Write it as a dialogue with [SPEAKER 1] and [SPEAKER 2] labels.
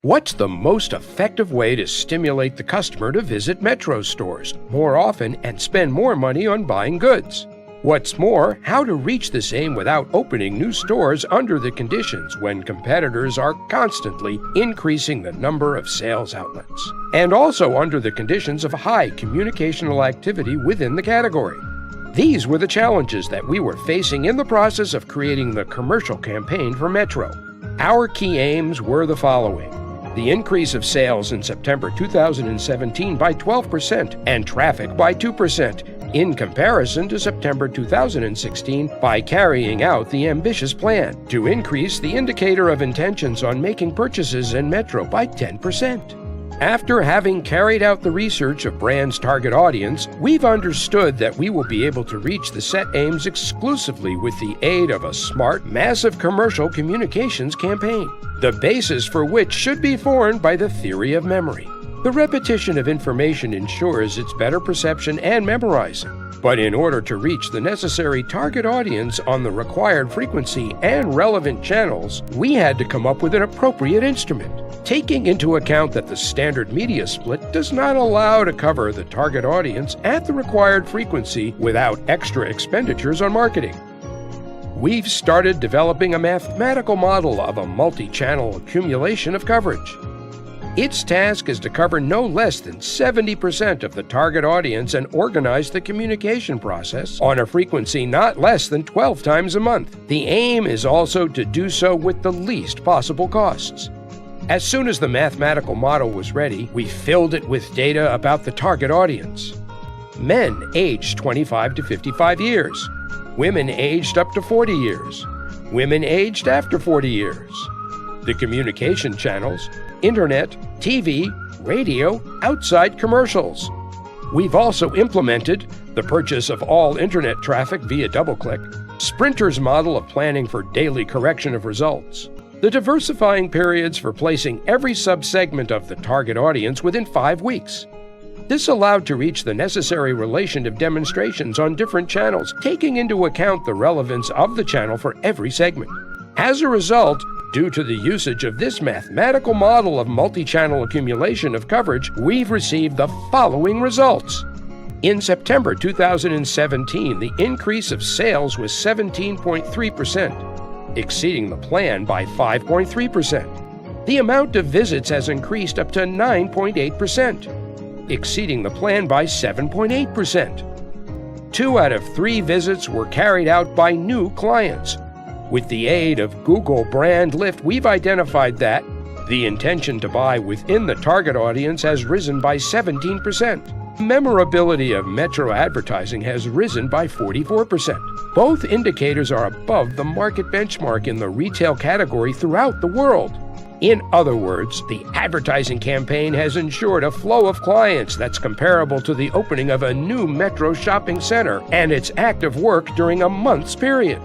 [SPEAKER 1] What's the most effective way to stimulate the customer to visit Metro stores more often and spend more money on buying goods? What's more, how to reach this aim without opening new stores under the conditions when competitors are constantly increasing the number of sales outlets, and also under the conditions of high communicational activity within the category. These were the challenges that we were facing in the process of creating the commercial campaign for Metro. Our key aims were the following: the increase of sales in September 2017 by 12% and traffic by 2%, in comparison to September 2016, by carrying out the ambitious plan to increase the indicator of intentions on making purchases in Metro by 10%. After having carried out the research of brand's target audience, we've understood that we will be able to reach the set aims exclusively with the aid of a smart, massive commercial communications campaign, the basis for which should be formed by the theory of memory. The repetition of information ensures its better perception and memorizing. But in order to reach the necessary target audience on the required frequency and relevant channels, we had to come up with an appropriate instrument, taking into account that the standard media split does not allow to cover the target audience at the required frequency without extra expenditures on marketing. We've started developing a mathematical model of a multi-channel accumulation of coverage. Its task is to cover no less than 70% of the target audience and organize the communication process on a frequency not less than 12 times a month. The aim is also to do so with the least possible costs. As soon as the mathematical model was ready, we filled it with data about the target audience. Men aged 25 to 55 years. Women aged up to 40 years. Women aged after 40 years. The communication channels: internet, TV, radio, outside commercials. We've also implemented the purchase of all internet traffic via DoubleClick, Sprinter's model of planning for daily correction of results, the diversifying periods for placing every subsegment of the target audience within 5 weeks. This allowed to reach the necessary relation of demonstrations on different channels, taking into account the relevance of the channel for every segment. As a result, due to the usage of this mathematical model of multi-channel accumulation of coverage, we've received the following results. In September 2017, the increase of sales was 17.3%, exceeding the plan by 5.3%. The amount of visits has increased up to 9.8%, exceeding the plan by 7.8%. 2 out of 3 visits were carried out by new clients. With the aid of Google Brand Lift, we've identified that the intention to buy within the target audience has risen by 17%. Memorability of Metro advertising has risen by 44%. Both indicators are above the market benchmark in the retail category throughout the world. In other words, the advertising campaign has ensured a flow of clients that's comparable to the opening of a new Metro shopping center and its active work during a month's period.